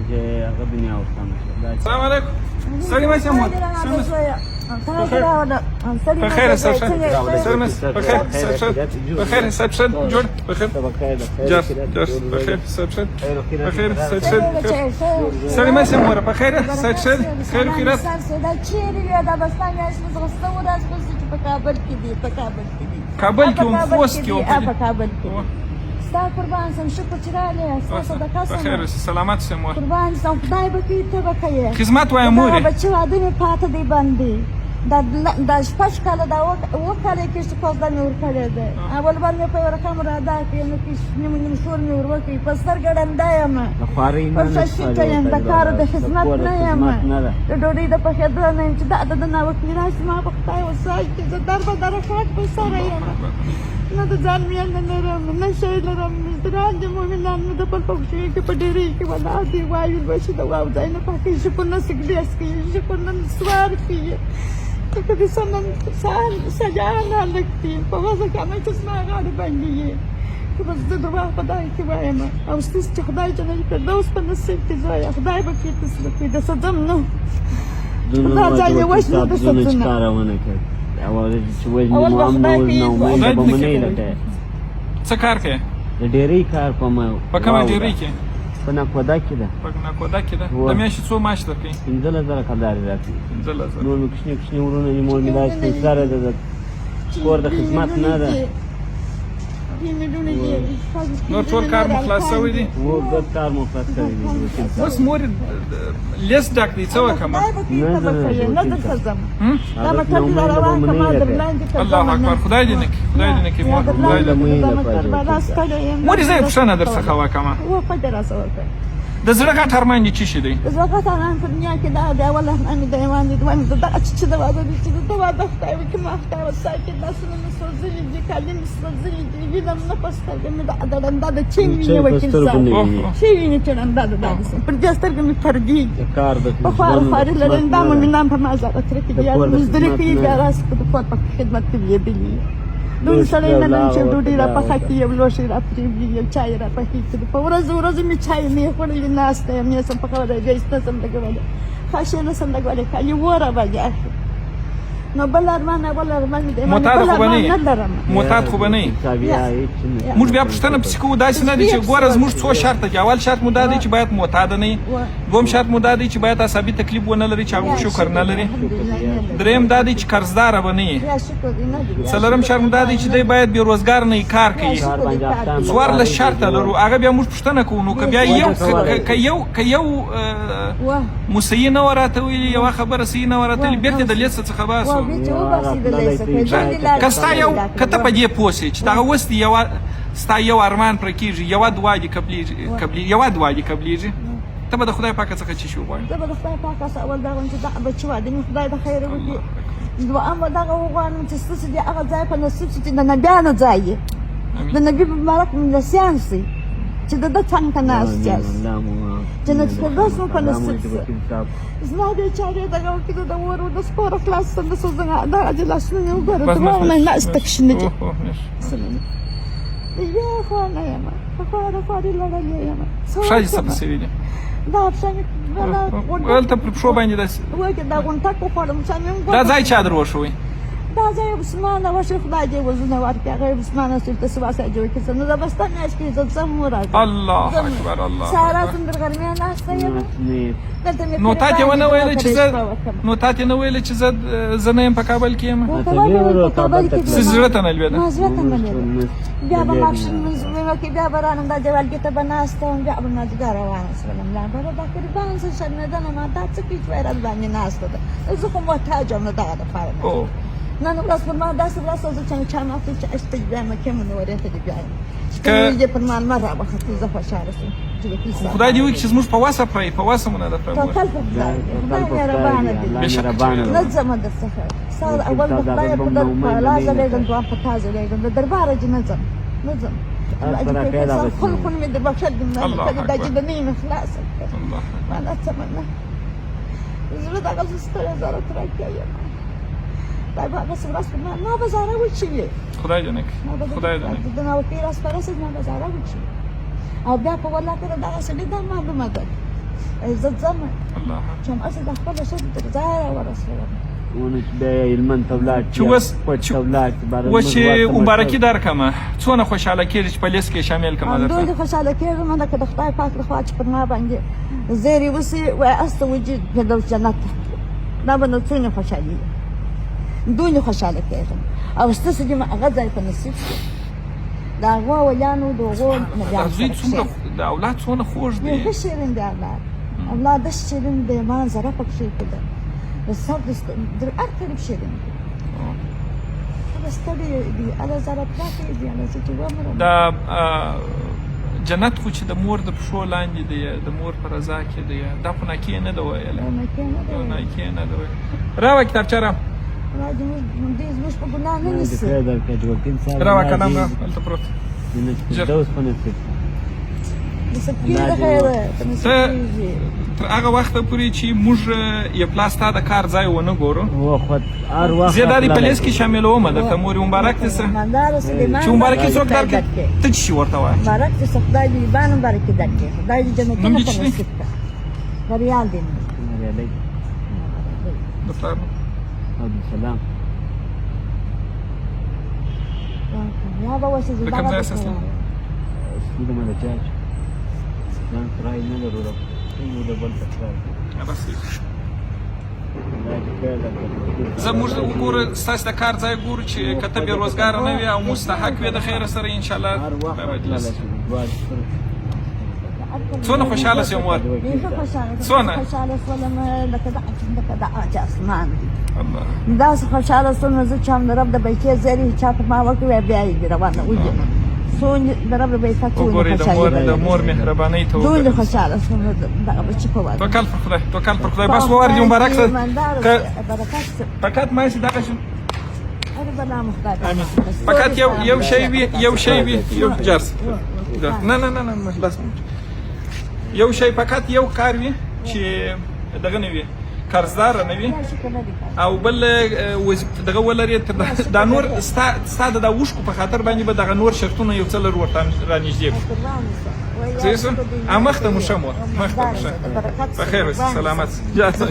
چې هغه دنیا ورسانه شي. السلام علیکم. سړی مې سمول. بخیر سرشن. سرمس بخیر سرشن. بخیر سرشن. جوړ بخیر. جر بخیر سرشن. بخیر سرشن. سړی مې سمول. بخیر سرشن. خیر خیرات. دا چیرې دا بستانه اصل زغسته ورځ په کابل کې دی په کابل کې دی کابل کې هم فوس کې هم په کابل کې ستا قربان سم شکر چې راغلی صدقه سم بخیر سلامت سم مور قربان سم خدای به کې ته به کوي خدمت وایم مور بچي واده مې پاته دی باندې دا شپږ کاله دا اووه کاله کې چې کوزده مې ورکړې ده اول بار مې په یو رقم را ادا کړې نو کې نیم شور مې ورکړې په سترګه ړنده یم په شاشیته یم د کار د خدمت نه یم د ډوډۍ د پخېدو نه یم چې دا د ناوکلي راشي ما په خدای وسای چې زه در به درخات په سره یم نه د ځان مینه لرم نه شی لرم مزدران د مؤمنانو د بل په شي کې په ډېرې کې ولاړ دي وایي وشي د واو ځای نه پکې شکر نه سګډیس کې شکر نه سوار کې که دې سنن سجانا لګتي په وځه کې مې چې ما غاړه باندې که بس د دروغ په دای کې وایم او ستاسو چې خدای ته نه پردوس په نصیب کې ځای خدای به کې تاسو کې د صدم نو دا ځای وښنه د صدم کارونه کوي اول چې وایي نو امنو نو مې لته څه کار کوي د ډېری کار په ما په کومه ډېری کې په ناکودا کې ده په ناکودا کې ده د میاشتې څو معاش درکوي 15000 کلداري راکړي 15000 نور مې کوچني ورونه دي مور مې داسې سره د کور د خدمت نه ده نور ټول کار مو خلاص شوی دی ګډ کار مو خلاص شوی دی اوس مور لیس ډاک دی څه وکړم الله اکبر خدای دې نکي خدای دې نکي مور خدای دې مور زه پښنه درڅخه وکم د زړه غټ ارمان دي چی دی زړه غټ ارمان په دنیا کې دا دی والله مې د ایمان دي دوی دا چې دا واده دي چې دا واده خدای وکړي ما خدای وسای کې داسې نه سوځي دي کلم سوځي دي وینم نه پستر کې مې دا د چین ویني وکړي شي ویني چې نن دا پر جستر کې مې پردي کار د په خار خار لرن دا مې نام په مازه تر کې بیا مزدلې کې بیا راس په خدمت کې دی دوی سړی نه نن چې ډوډۍ را پخه کړي یو لوښی را پرېږدي یو چای را پخې کړي په ورځو مې چای مې خوړلې ناسته یم یې سم پخولی ګیس نه سم لګولی خاشې نه سم لګولی کالي وره باندې اخلي نو بل ارمان مې د ایمان بل ارمان نه لرم معتاد خو به نه یې موږ بیا پوښتنه پسې کوو داسې نه دی چې ګوره زموږ څو شرطه دي اول شرط مو دا دی چې باید معتاده نه وي دوم شرط مو دا دی چې باید عصبي تکلیف ونه لري چې هغه شکر نه لري دریم دا دی چې قرضداره به نه یي څلورم شرط مو دا دی چې دی باید بېروزګار نه یي کار کوي څوارلس شرطه لرو هغه بیا موږ پوښتنه کوو نو که بیا که یو مو صحیح نه وه راته ویلي یوه خبره صحیح نه وه راته ویلي بېرته د لیست څخه باسو که ستا یو که ته په دې پوه شې چې دغه اوس دي ستا یو ارمان پوره کېږي یوه دعا دې قبلېږي ته به د خدای پاکه څخه څه شي وغواړې زه به د خدای پاکه څخه اول دا وایم چې دغه بچي واده مې خدای د خیره وکړي دویم به دغه وغواړم چې ستاسو دې هغه ځای په نصیب شي چې د نبیانو ځای یې د نبي په مبارک مجلسیان شي چې د ده څنګ ته ناست یاست جنت فردوس مو په نصیب شي زما بېچارې دغه وکړي د اور د سپوره خلاص شم د سوځنه دغه دې لاسونه مې وګوره دواړه مې ناسته کښېنه دي د یوې خوا نه یم په خوارې لړلې یم پښه دې څه پسې وي دا پښه مې هلته پر پښو باندې داسې وکړې دا غونټک وخوړم پښه مې دا ځای چا در وښوی دا ځای عثمانه وشي خدای دې وزونه ورکړي هغه عثمانه صرف ته سواسه جوړ کړي نو دا بسته میاشت کې زه ځم ورځم الله اکبر الله سارا څومره ګرمي ناسته یم نو تا ته ونه ویل چې زه نه یم په کابل کې یم زړه ته نه لوېده بیا به ماپښین لمونځ مې وکړي بیا به رانم دا جوالګي ته به ناسته وم بیا به مازدیګر روانه شولم لاندې دا قربان زه شرمېدنه ما دا څه کوي چې وایي باندې ناسته ده زه خو محتاج یم نو دغه دپاره نن ورځ پر ما داسې ورځ وه چې چا ما اخلي چې اشته دې بیا مکې منورې ته دې بیایم چې دې پر ما لمر راوختي زه خوشحاله شوم خدای دې وکړي چې زموږ په وسه پرې په وسه مو نه ده توکل په خدای خدای مهربانه دی نه ځم درڅخه ستا اول د خدای په لاس ځلېږم دویم په تا ځلېږم د درباره دې نه ځم خلقون مې د بخښل دې دا چې د نه خلاصه ما نه تمنه زړه دغه ستړی زاره ترکیه یم دا به هغه څه ورځ پر ما به زاره وچوي خدای دې نه کړي خدای دې نه کړي د ناوکۍ راز په رسېد ما به زاره وچوي او بیا په والله که د دغه سړي دا معلومه ده عزت ځمه الله چې هماسې د خپله ښځې تر ځایه راورسولم ونه چې بیا یې هلمند ته ولاړ چې اوس پټ ته ولاړ چې باره اوس زموږ چې واټ ته مبارکي درکړمه څونه خوشحاله کېږي چې په لیست کې شامل کړم همدوی درته د خوشحاله کېږم لکه د خدای پاک لخوا چې پر ما باندې زیرې وسي وایي است وجود فردوس جنت ته دا به نو څونه خوشحالي وي دومره خوشحاله کېږم او ستاسو چې هغه ځای په نصیب شي د هغو ولیانو د هغو دا زوی څومره د اولاد څونه خوږ دی ډېر ښه شیرین دی اولاد اولاد داسې شیرین دی ما زره پکښې کېده د سر د هر طرف شیرین دی هغه ستړی دي هغه زره پراخې دي هغه زه چې ومرم دا جنت خو چې د مور د پښو لاندې دی د مور په رضا کې دی دا خو ناکې نه ده ویلی ناکې نه ده ویلی راوه کتابچه را دوی زموږ په ګناه نه نیسي راوه قلم را هلته پروت نصیب کېږي خیره په نصیب ته کېږي تر هغه وخته پورې چې موږ یو پلا ستا د کار ځای ونه ګورو زه دا دې په لیست کې شاملوم درته مورې مبارک دې سه مالداره سلیمان چې مبارکي څوک درکړي ته څه شي ورته وایه مبارک دې سه خدای دې ایمان مبارکي درکړي خدای دې جنتونه نوم دې په څه دی؟ نصیب کړه بریال دې نه د پلار نوم؟ عبدالسلام یا به وسې د کوم ځای اساس دی؟ سیده ملچاچ ځان سرای نه لرو د ټولو د بل په سرای بس دا چې کله زه موږ وګوره ستاسې د کار ځای ګورو چې که ته بېروزګاره نه وي او مستحق وي د خیره سره انشاءالله هر وخت به بدله خلاص شي. شي. دعا شکر. څونه خوشحاله شې مور ډېره خوشحاله څونه؟ خوشحاله شولم لکه د عاج اسمان دی الله داسې خوشحاله شوم زه چې هم د رب د بیتې زیرې چا په ما وکړې بیا یې روانه وځم څونه د رب د بیتې وګورئ د مور مهربانۍ ته دومره وګورئ خوشحاله شوم دغه بچي په واده توکل پر خدای توکل پر خدای بس ووارجي مبارک شه که برکت شه فقط ما چې دغه شي هر بلا مختار امين فقط یو شی وي یو جرس نه نه نه نه بس یو شی فقط یو کار وي چې دغه نه وي قرضدار نه وي او بل دغه ولري دا نور ستا د اوښکو په خاطر باندې به دغه نور شرطونه یو څه لر ورته رانږدې کړو څه مخته مو ښه مور مخته مو ښه په خیر اوسې سلامت